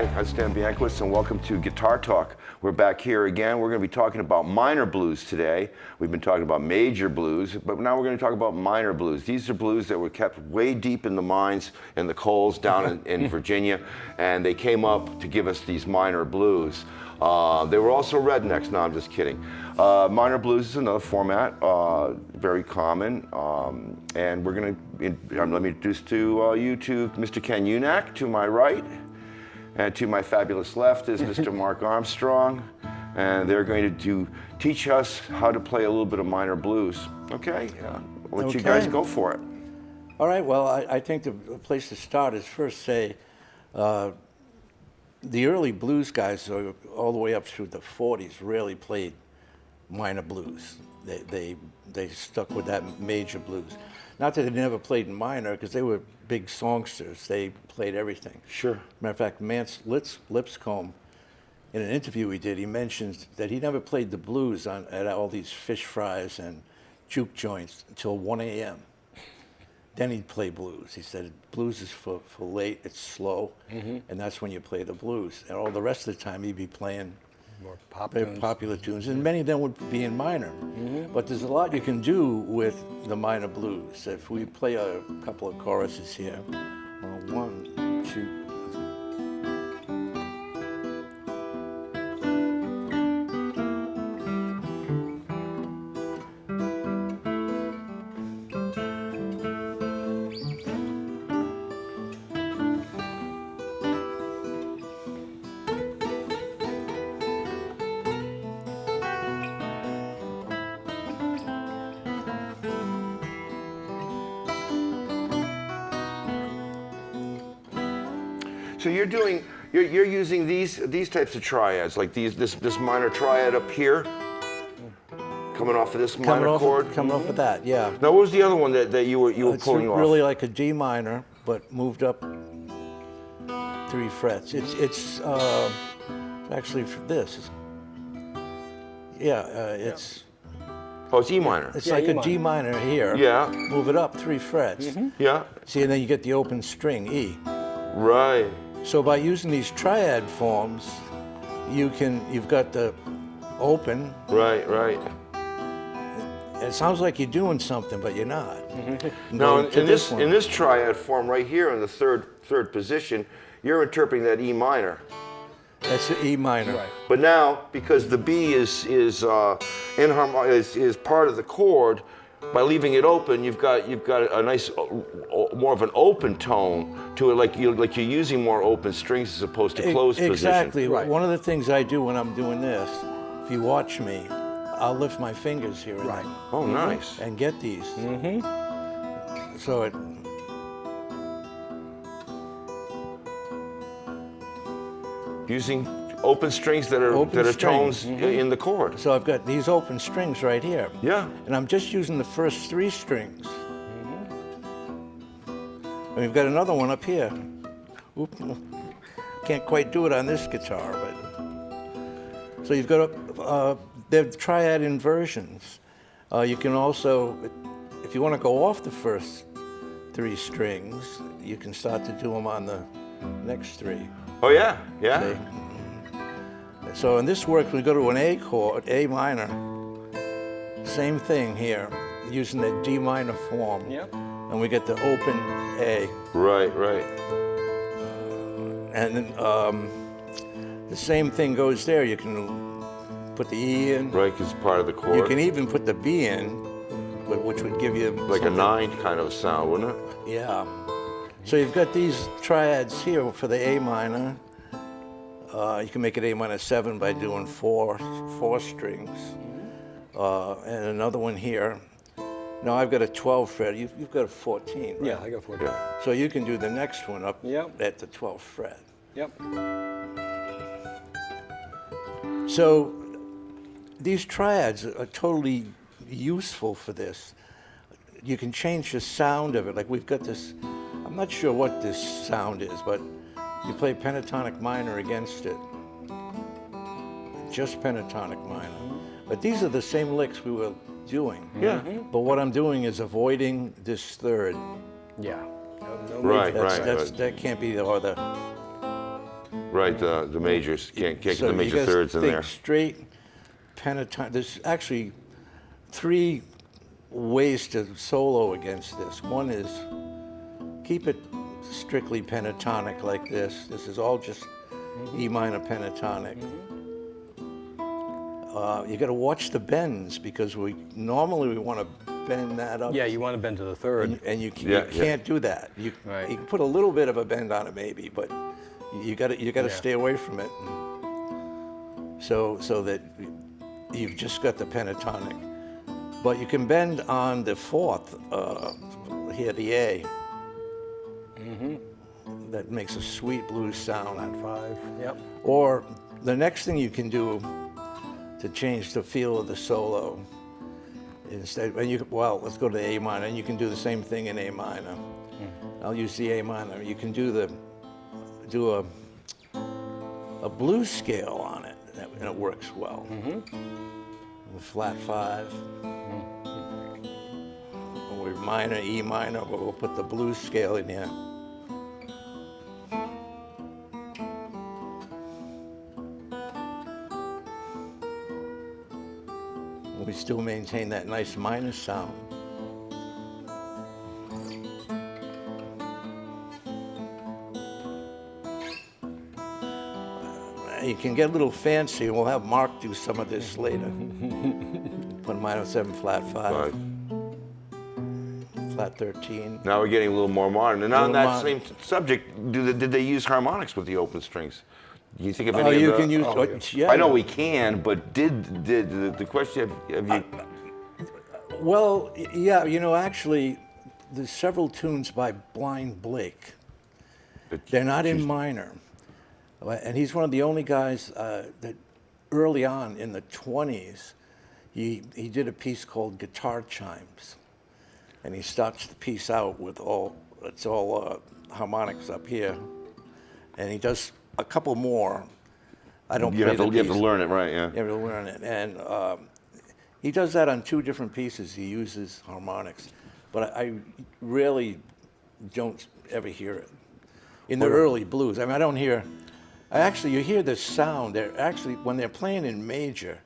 Hi, I'm Stan Bianquist, and welcome to Guitar Talk. We're back here again. We're going to be talking about minor blues today. We've been talking about major blues, but now we're going to talk about minor blues. These are blues that were kept way deep in the mines and the coals down in Virginia, and they came up to give us these minor blues. They were also rednecks. No, I'm just kidding. Minor blues is another format, very common, and we're going to, let me introduce to you to Mr. Ken Unack to my right, and to my fabulous left is Mr. Mark Armstrong, and they're going to teach us how to play a little bit of minor blues. Okay? I'll let you guys go for it. All right, well, I think the place to start is first say, the early blues guys, all the way up through the 40s, really played minor blues. They stuck with that major blues. Not that they never played in minor, because they were big songsters. They played everything. Sure. Matter of fact, Mance Lipscomb, in an interview he did, he mentions that he never played the blues at all these fish fries and juke joints until 1 a.m. Then he'd play blues. He said, blues is for late, it's slow, and that's when you play the blues. And all the rest of the time he'd be playing more popular tunes, and many of them would be in minor. But there's a lot you can do with the minor blues. If we play a couple of choruses here, 1, 2. So you're using these types of triads, like this minor triad up here, coming off of this minor chord. Coming off of that, yeah. Now, what was the other one that you were pulling off? It's really like a D minor, but moved up 3 frets. It's actually for this. It's. Oh, it's E minor. It's like a D minor here. Yeah. Move it up 3 frets. Yeah. See, and then you get the open string, E. Right. So by using these triad forms, you've got the open. Right. It sounds like you're doing something, but you're not. Now, in this triad form right here in the third position, you're interpreting that E minor. That's the E minor. Right. But now, because the B is part of the chord, by leaving it open, you've got a nice, more of an open tone to it, like you're using more open strings as opposed to closed position. Exactly. Right. One of the things I do when I'm doing this, if you watch me, I'll lift my fingers here Right. Oh, nice. and get these. So it. Using open strings that are tones in the chord. So I've got these open strings right here. Yeah. And I'm just using the first 3 strings. And we've got another one up here. Oop, can't quite do it on this guitar, but. So you've got they're triad inversions. You can also, if you want to go off the first 3 strings, you can start to do them on the next 3. Oh, yeah. Yeah. See? So in this work, we go to an A chord, A minor. Same thing here, using the D minor form. Yep. And we get the open A. Right. And then the same thing goes there. You can put the E in. Right, because it's part of the chord. You can even put the B in, which would give you like a 9 kind of sound, wouldn't it? Yeah. So you've got these triads here for the A minor. You can make it A minor 7 by doing 4 strings. And another one here. Now I've got a 12 fret. You've got a 14, right? Yeah, I got 14. Yeah. So you can do the next one up at the 12th fret. Yep. So these triads are totally useful for this. You can change the sound of it. Like we've got this, I'm not sure what this sound is, but you play pentatonic minor against it. Just pentatonic minor. But these are the same licks we were doing. Yeah. But what I'm doing is avoiding this third. Yeah. No Right, That can't be the, or the. Right, the majors. Can't get So the major thirds in think there. straight pentatonic. There's actually 3 ways to solo against this. One is keep it strictly pentatonic like this. This is all just E minor pentatonic. You got to watch the bends because normally we want to bend that up. Yeah, you want to bend to the third. And you Yeah, can't do that. You can put a little bit of a bend on it maybe, but you got to stay away from it. So that you've just got the pentatonic. But you can bend on the 4th, here, the A. That makes a sweet blues sound. Flat 5. Yep. Or the next thing you can do to change the feel of the solo, instead, well, let's go to the A minor, and you can do the same thing in A minor. I'll use the A minor. You can do a blues scale on it, and it works well. The flat 5. Or minor, E minor, but we'll put the blues scale in here. We still maintain that nice minor sound. You can get a little fancy, and we'll have Mark do some of this later. Put minor 7, flat 5, flat 13. Now we're getting a little more modern. And on that Little same subject, did they use harmonics with the open strings? Do you think of any Oh, of you the, can use. Yeah. I know we can, but did the question have you? Well, yeah, actually, there's several tunes by Blind Blake. They're not in minor. And he's one of the only guys that early on in the 20s, he did a piece called Guitar Chimes. And he starts the piece out with all harmonics up here. And he does a couple more. I don't play the piece. You have to learn it, right? Yeah. You have to learn it. And he does that on 2 different pieces. He uses harmonics. But I really don't ever hear it. In the early blues, I mean, I don't hear, you hear this sound. They're actually, when they're playing in major,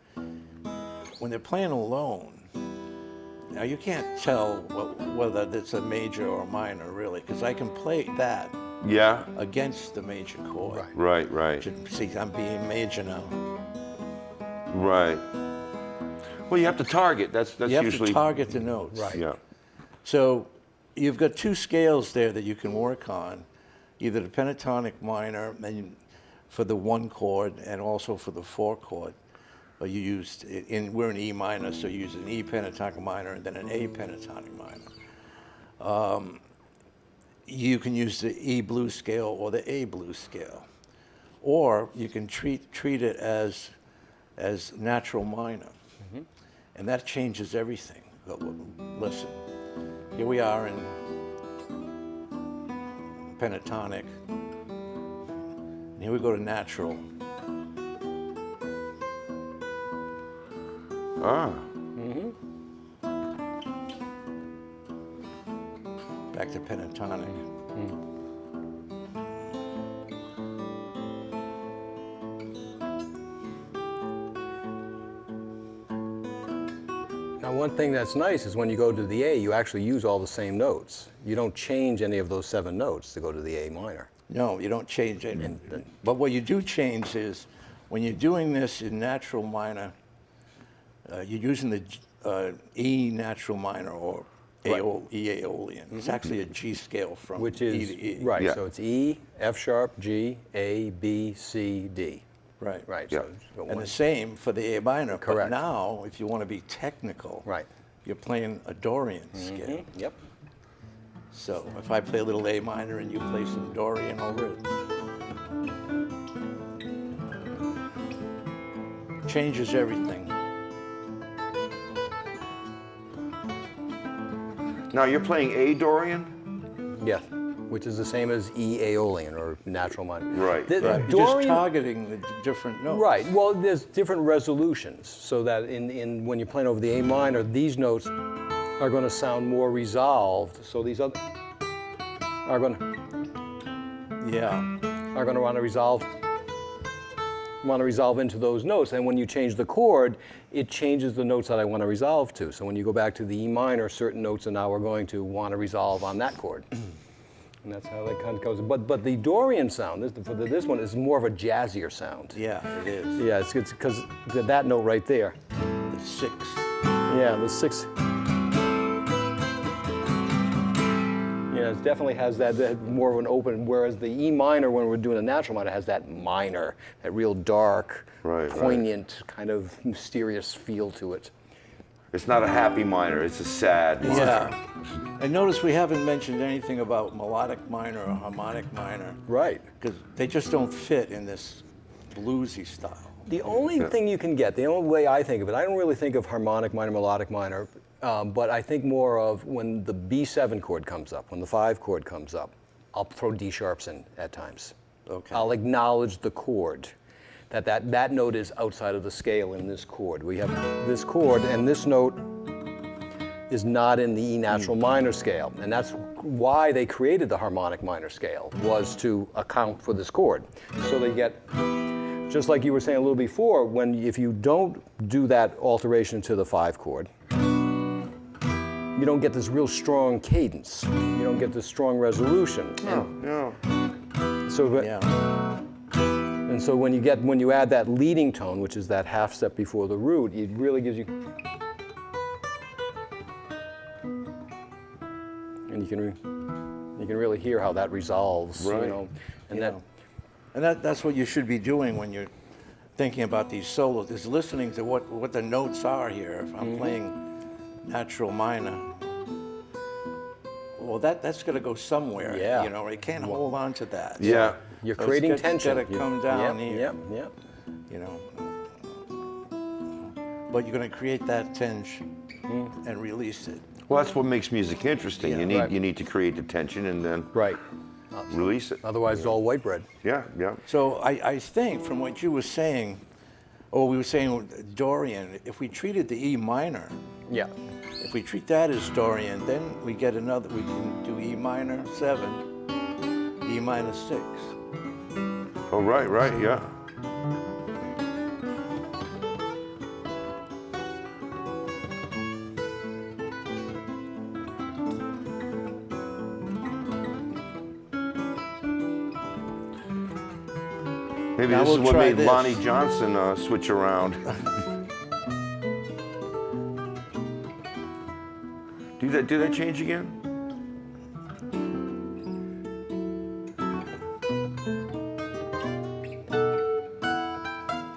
when they're playing alone, now you can't tell whether it's a major or a minor, really, because I can play that against the major chord. Right. See, I'm being major now. Right. Well, you have to target. That's You have usually to target the notes. Right. Yeah. So you've got 2 scales there that you can work on, either the pentatonic minor and for the 1 chord and also for the 4 chord. You used we're in E minor, so you use an E pentatonic minor and then an A pentatonic minor. You can use the E blues scale or the A blues scale, or you can treat it as natural minor, and that changes everything. But listen, here we are in pentatonic, and here we go to natural. Back to pentatonic. Now, one thing that's nice is when you go to the A, you actually use all the same notes. You don't change any of those 7 notes to go to the A minor. No, you don't change it. But what you do change is when you're doing this in natural minor, you're using the E natural minor or E Aeolian. It's actually a G scale from Which E is, to E. right, Yeah. so it's E, F sharp, G, A, B, C, D. Right. Right, Yeah. so it's got And one. the same for the A minor. Correct. But now, if you want to be technical, Right. you're playing a Dorian scale. Yep. So if I play a little A minor and you play some Dorian over it, changes everything. Now you're playing A Dorian. Yes, which is the same as E Aeolian or natural minor. Right. The Right. You're just Dorian, targeting the different notes. right. Well, there's different resolutions, so that in when you're playing over the A minor, these notes are going to sound more resolved. So these other are going to Yeah. want to resolve want to resolve into those notes. And when you change the chord, it changes the notes that I want to resolve to. So when you go back to the E minor, certain notes are now we're going to want to resolve on that chord. And that's how that kind of goes. But the Dorian sound, this one is more of a jazzier sound. Yeah, it is. Yeah, it's because that note right there. The 6. Yeah, the 6. Yeah, it definitely has that more of an open, whereas the E minor, when we're doing a natural minor, has that minor, that real dark, poignant, kind of mysterious feel to it. It's not a happy minor, it's a sad minor. Yeah. And notice we haven't mentioned anything about melodic minor or harmonic minor. Right. Because they just don't fit in this bluesy style. The only thing you can get, the only way I think of it, I don't really think of harmonic minor, melodic minor, but I think more of when the B7 chord comes up, when the 5 chord comes up, I'll throw D sharps in at times. Okay. I'll acknowledge the chord, that note is outside of the scale in this chord. We have this chord, and this note is not in the E natural minor scale, and that's why they created the harmonic minor scale, was to account for this chord. So they get, just like you were saying a little before, if you don't do that alteration to the 5 chord, you don't get this real strong cadence. You don't get this strong resolution. And so when you add that leading tone, which is that half step before the root, it really gives you, and you can really hear how that resolves, right. you know, and that's what you should be doing when you're thinking about these solos, is listening to what the notes are here. If I'm playing natural minor, well, that's going to go somewhere. Yeah. You know, you can't hold on to that. Yeah. you're creating tension. It's got to come down here. Yep. You know, but you're going to create that tension and release it. Well, that's what makes music interesting. Yeah. You need to create the tension and then Right. release it. Otherwise, it's all white bread. Yeah. So I think from what you were saying, or we were saying Dorian, if we treated the E minor, Yeah. if we treat that as Dorian, then we get another, we can do E minor 7, E minor 6. Oh, right, yeah. Maybe Now this is we'll what try made this. Lonnie Johnson switch around. Do that change again?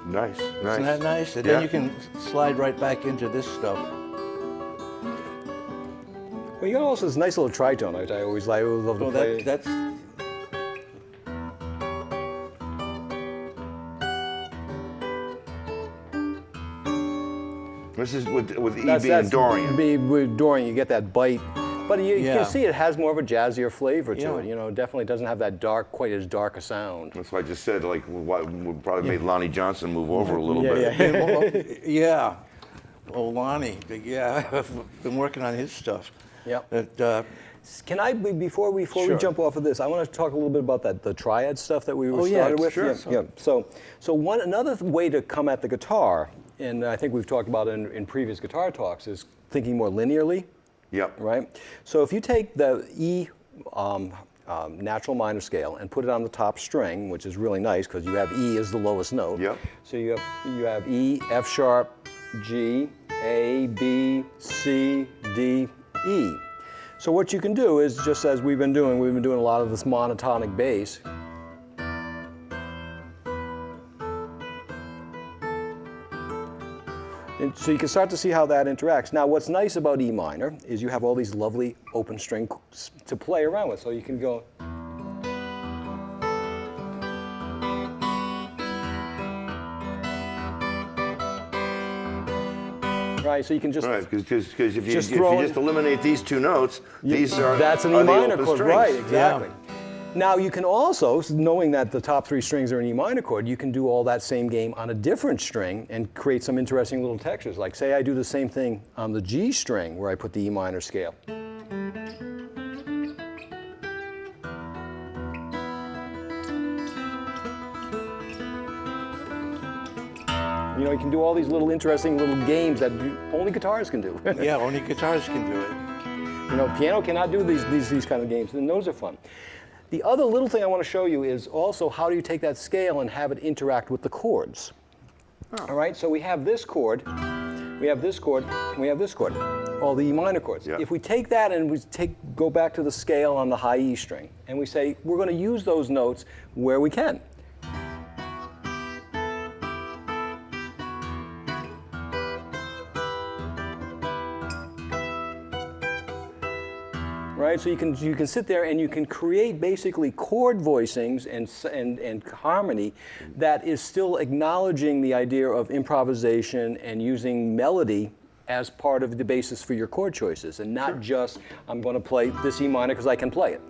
Nice. Isn't that nice? And Yeah. then you can slide right back into this stuff. Well, you got also this nice little tritone. I always love to So play. that's This is with E That's being Dorian. With Dorian, you get that bite. But you Yeah. can see it has more of a jazzier flavor to Yeah. it. You know, it definitely doesn't have that quite as dark a sound. That's why I just said, like, what probably made Lonnie Johnson move over a little bit. yeah. Oh, Lonnie, yeah, I've been working on his stuff. Yep. But, Can I, before we Sure. jump off of this, I want to talk a little bit about the triad stuff that we Oh, yeah, started with. sure. Yeah. So another way to come at the guitar, and I think we've talked about it in previous guitar talks, is thinking more linearly. Yep. Right? So if you take the E natural minor scale and put it on the top string, which is really nice because you have E as the lowest note. Yep. So you have E, F sharp, G, A, B, C, D, E. So what you can do is, just as we've been doing a lot of this monotonic bass. And so you can start to see how that interacts. Now, what's nice about E minor is you have all these lovely open strings to play around with. So you can go. Right, so you can just. Right, because if you Just just eliminate these two notes, these are That's an are E the minor open chord, strings. right? Exactly. Now you can also, knowing that the top 3 strings are an E minor chord, you can do all that same game on a different string and create some interesting little textures. Like say I do the same thing on the G string where I put the E minor scale. know, you can do all these little interesting little games that only guitars can do. Yeah, only guitars can do it. You know, piano cannot do these kind of games, and those are fun. The other little thing I want to show you is also how do you take that scale and have it interact with the chords. All right, so we have this chord, we have this chord, and we have this chord, all the E minor chords. Yeah. If we take that and we go back to the scale on the high E string, and we say we're going to use those notes where we can. Right, so you can sit there and you can create basically chord voicings and harmony that is still acknowledging the idea of improvisation and using melody as part of the basis for your chord choices, and not just I'm going to play this E minor because I can play it.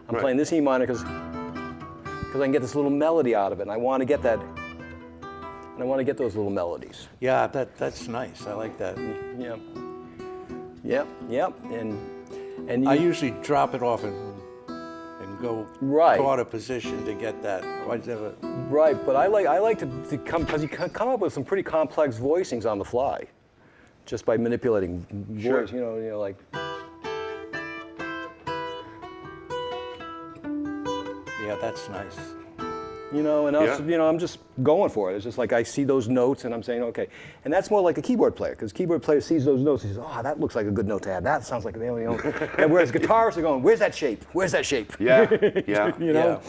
I'm playing this E minor because I can get this little melody out of it, and I want to get that, and I want to get those little melodies. Yeah, that's nice. I like that. Yeah. Yep. Yep. And I usually drop it off and go chord a position to get that. Whatever. Right, but I like to come, because you can come up with some pretty complex voicings on the fly, just by manipulating voice. You know, like. Yeah, that's nice. You know, and also, you know, I'm just going for it. It's just like I see those notes and I'm saying, okay. And that's more like a keyboard player, because keyboard player sees those notes and says, oh, that looks like a good note to add. That sounds like, you know. And whereas guitarists are going, where's that shape? Where's that shape? Yeah, yeah. You know?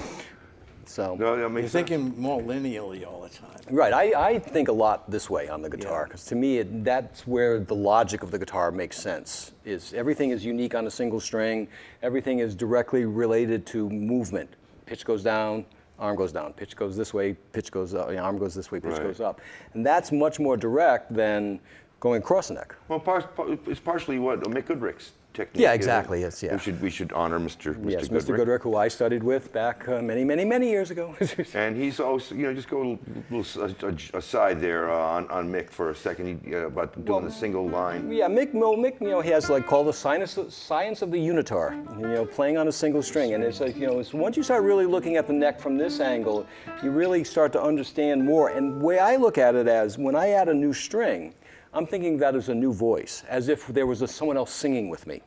So. No, that makes You're sense. thinking more linearly all the time. Right, I think a lot this way on the guitar, because to me, that's where the logic of the guitar makes sense. Is everything is unique on a single string. Everything is directly related to movement. Pitch goes down, arm goes down. Pitch goes this way, pitch goes up. Arm goes this way, pitch goes up. And that's much more direct than going across the neck. Well, it's partially what Mick Goodrick's technique. Yeah, exactly. Yes, yeah. We should honor Mr. Yes, Goodrick. Mr. Goodrick, who I studied with back many years ago. And he's also, you know, just go a little aside there on Mick for a second about doing the single line. Yeah, Mick, you know, he has like called the science of the unitar, you know, playing on a single string. And it's like, you know, once you start really looking at the neck from this angle, you really start to understand more. And the way I look at it as, when I add a new string, I'm thinking that as a new voice, as if there was someone else singing with me.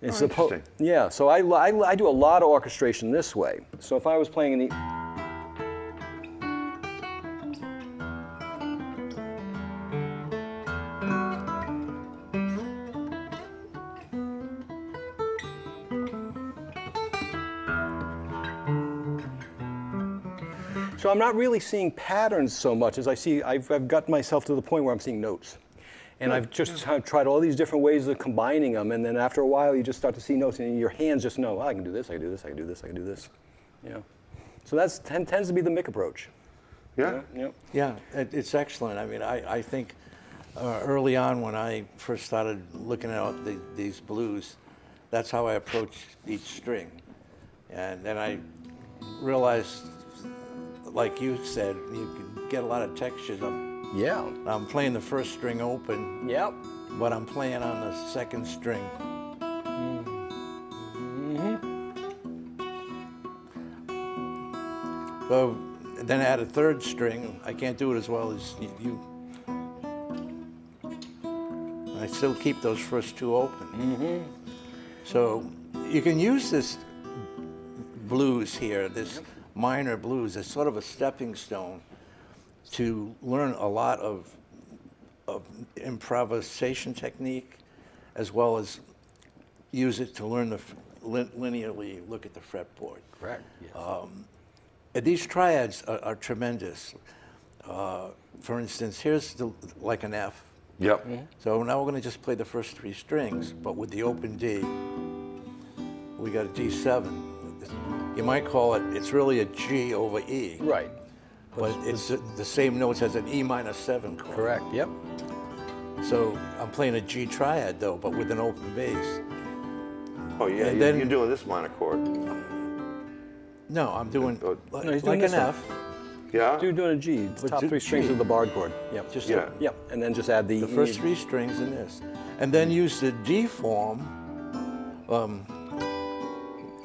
Interesting. Yeah, so I do a lot of orchestration this way. So if I was playing in the... So I'm not really seeing patterns so much as I've got myself to the point where I'm seeing notes. And I've just tried all these different ways of combining them, and then after a while you just start to see notes, and your hands just know, oh, I can do this, I can do this, I can do this, I can do this. You know? So that tends to be the Mick approach. Yeah? Yeah, it's excellent. I mean, I think early on when I first started looking at these blues, that's how I approached each string. And then I realized, like you said, you can get a lot of textures. Yeah. I'm playing the first string open. Yep. But I'm playing on the second string. So then I add a third string. I can't do it as well as you. I still keep those first two open. So you can use this blues here, this minor blues, as sort of a stepping stone to learn a lot of improvisation technique, as well as use it to learn the linearly look at the fretboard. Correct. Yes. These triads are tremendous. For instance, here's like an F. Yep. So now we're going to just play the first three strings, but with the open D. We got a D7. You might call it's really a G over E. Right. But it's the same notes as an E minor 7 chord. Correct, yep. So I'm playing a G triad though, but with an open bass. Oh yeah, And then- you're doing this minor chord. No, I'm doing No, he's like doing this an one. F. Yeah? You're doing a G, the top do three strings G. of the barred chord. Yep. Just Yeah. Yep, and then just add the first three strings in this. And then use the D form,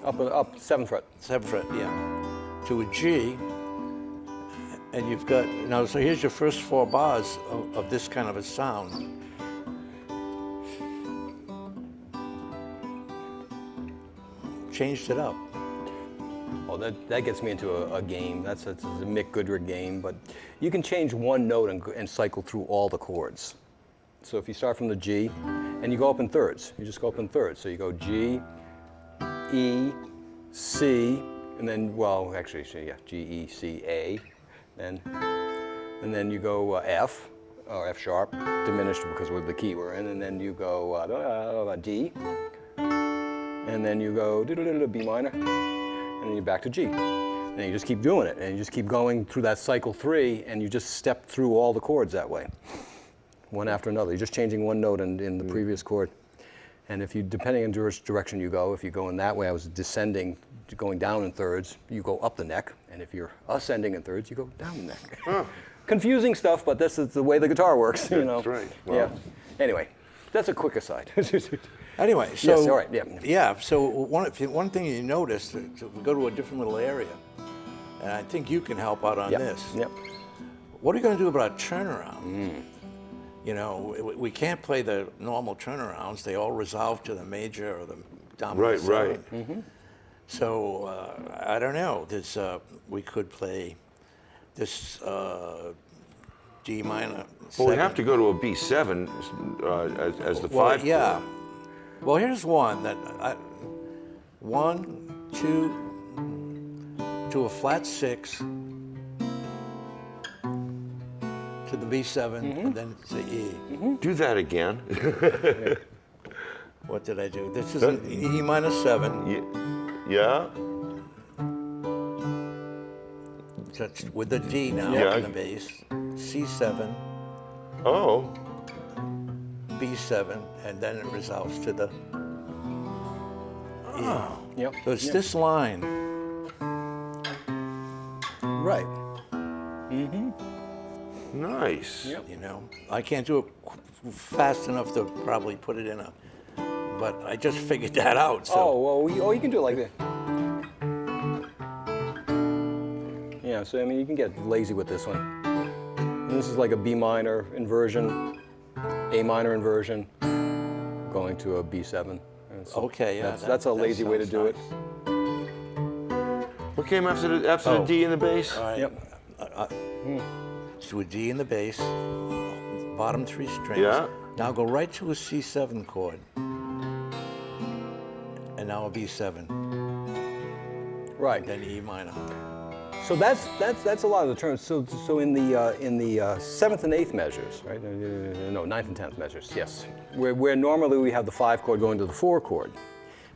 up 7th fret. 7th fret, yeah, to a G, And you've got, now, so here's your first 4 bars of this kind of a sound. Changed it up. Well, that gets me into a game. That's a Mick Goodrick game, but you can change one note and cycle through all the chords. So if you start from the G, and you go up in thirds, you just go up in thirds. So you go G, E, C, and then, well, actually, yeah, G, E, C, A, and then you go F, or F sharp, diminished because of the key we're in, and then you go D, and then you go B minor, and then you're back to G. And you just keep doing it, and you just keep going through that cycle 3, and you just step through all the chords that way, one after another. You're just changing one note in the previous chord. And if you, depending on which direction you go, if you're going that way, I was descending, going down in thirds, you go up the neck. And if you're ascending in thirds, you go down the neck. Huh. Confusing stuff, but this is the way the guitar works, you know. That's right. Wow. Yeah. Anyway, that's a quick aside. Anyway, so yes, all right, yeah. Yeah. So one thing you notice, we go to a different little area, and I think you can help out on this. Yep. What are you going to do about turnaround? You know, we can't play the normal turnarounds. They all resolve to the major or the dominant seven. Right. So I don't know. There's we could play this D minor. Well, we have to go to a B7 as the Well, 5 yeah. chord. Well, here's one that 1, 2 to a flat 6 to the B7 and then to E. Do that again. What did I do? This is an E minor 7. Yeah. That's with the D now Yeah. in the bass. C7, Oh. B7, and then it resolves to the E. Yep. So it's this line. Right. Nice. Yep. You know, I can't do it fast enough to probably put it in a, but I just figured that out. So. Oh, well, you can do it like this. Yeah, so I mean, you can get lazy with this one. And this is like a B minor inversion, A minor inversion, going to a B7. And so Okay, yeah. That's a lazy way to do it. What came after the D in the bass? All right. Yep. To a D in the bass, bottom 3 strings. Yeah. Now go right to a C7 chord. And now a B7. Right. Then E minor. So that's a lot of the terms. So in the 7th and 8th measures, right? No, 9th and 10th measures. Yes. Where normally we have the 5 chord going to the 4 chord.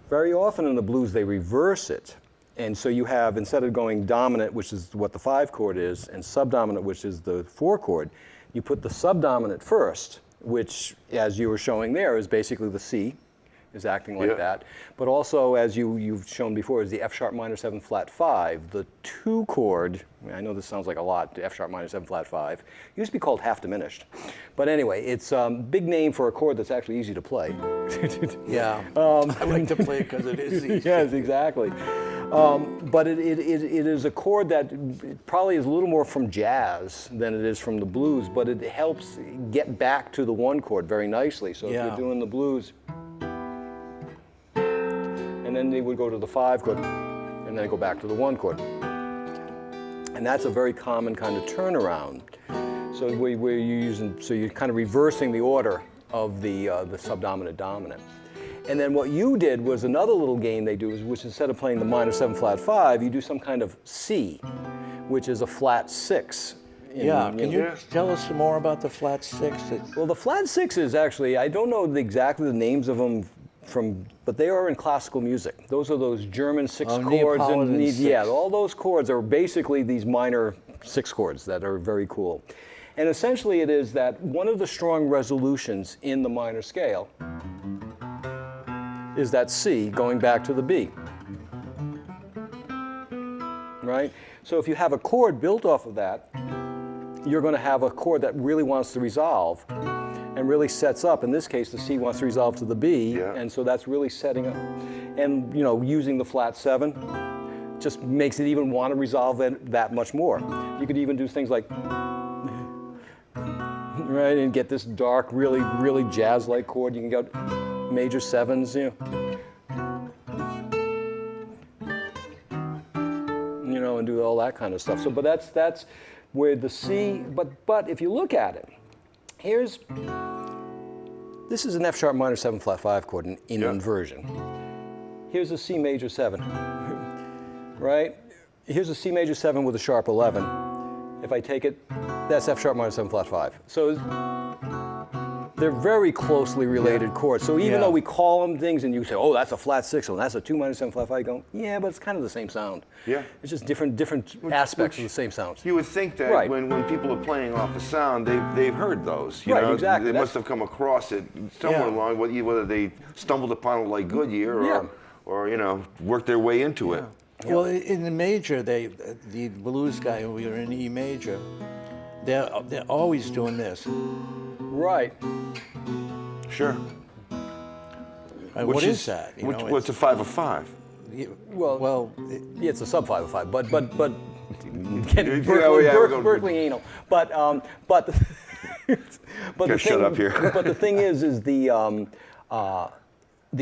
Very often in the blues they reverse it. And so you have, instead of going dominant, which is what the 5 chord is, and subdominant, which is the 4 chord, you put the subdominant first, which, as you were showing there, is basically the C, is acting like that. But also, as you've shown before, is the F sharp minor 7 flat 5. The 2 chord, I know this sounds like a lot, F sharp minor 7 flat 5, used to be called half diminished. But anyway, it's a big name for a chord that's actually easy to play. Yeah. I like to play it because it is easy. Yes, exactly. But it is a chord that probably is a little more from jazz than it is from the blues, but it helps get back to the 1 chord very nicely. So if you're doing the blues, and then they would go to the 5 chord, and then go back to the 1 chord. And that's a very common kind of turnaround. So where you're using, so you're kind of reversing the order of the subdominant dominant. And then what you did was another little game they do, which instead of playing the minor 7 flat 5, you do some kind of C, which is a flat 6. Can you tell us some more about the flat 6? Well, the flat 6 is actually, I don't know exactly the names of them but they are in classical music. Those are those German 6 chords. Neapolitan 6. Yeah, all those chords are basically these minor 6 chords that are very cool. And essentially it is that one of the strong resolutions in the minor scale is that C going back to the B, right? So if you have a chord built off of that, you're going to have a chord that really wants to resolve and really sets up. In this case, the C wants to resolve to the B, and so that's really setting up. And, you know, using the flat 7 just makes it even want to resolve it that much more. You could even do things like, right, and get this dark, really, really jazz-like chord. You can go major sevens, you know, and do all that kind of stuff. So, but that's where the C. But if you look at it, this is an F sharp minor 7 flat 5 chord in inversion. Here's a C major 7, right? Here's a C major 7 with a sharp 11. If I take it, that's F sharp minor 7 flat 5. So they're very closely related chords. So even though we call them things and you say, oh, that's a flat 6, and that's a 2 minor 7 flat 5, you go, yeah, but it's kind of the same sound. Yeah. It's just different aspects of the same sound. You would think that when people are playing off the sound, they've heard those. You know? Exactly. They must have come across it somewhere along, whether they stumbled upon it like Goodyear or you know, worked their way into it. Well, in the major, the blues guy, we were in E major, they're always doing this. Right. Sure. What is that? You know, what's a 5 of 5? Well, Yeah, it's a sub 5 of 5, but Berkeley anal. But the Shut up here. But the thing is the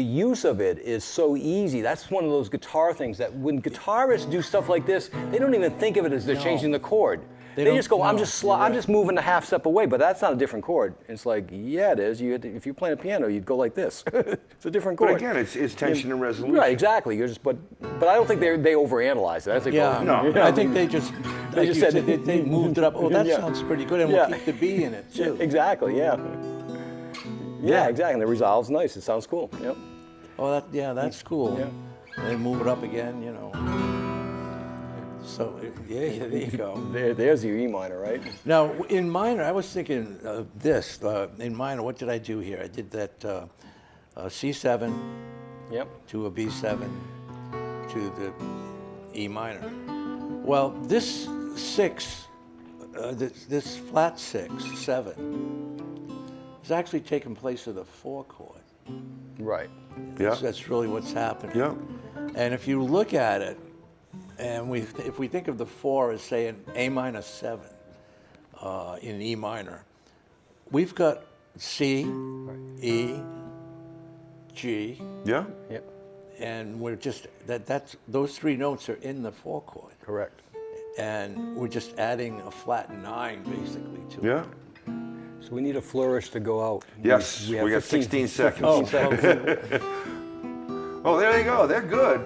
use of it is so easy. That's one of those guitar things that when guitarists do stuff like this, they don't even think of it as they're changing the chord. They just go, I'm just moving a half step away, but that's not a different chord. It's like, yeah, it is. If you're playing a piano, you'd go like this. It's a different chord. But again, it's tension and resolution. Right, exactly. But I don't think they overanalyze it. I think I think they just said they moved it up. Oh, that sounds pretty good, and we'll keep the B in it too. Exactly. Yeah, exactly. And it resolves nice. It sounds cool. Yep. Oh, that's cool. Yeah. And then move it up again, you know. So, there you go. There's your E minor, right? Now, in minor, I was thinking of this. In minor, what did I do here? I did that C7 to a B7 to the E minor. Well, this 6, this flat 6, 7, is actually taking place of the 4 chord. Right. That's really what's happening. Yeah. And if you look at it, and if we think of the 4 as, say, an A minor 7 in E minor, we've got C, E, G, and we're just those 3 notes are in the 4 chord. Correct. And we're just adding a flat 9 basically to it. Yeah. So we need a flourish to go out. Yes, we got 16 seconds. Oh, Oh, there you go. They're good.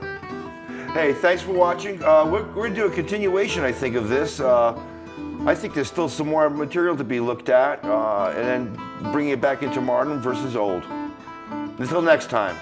Hey, thanks for watching. We're going to do a continuation, I think, of this. I think there's still some more material to be looked at, and then bring it back into modern versus old. Until next time.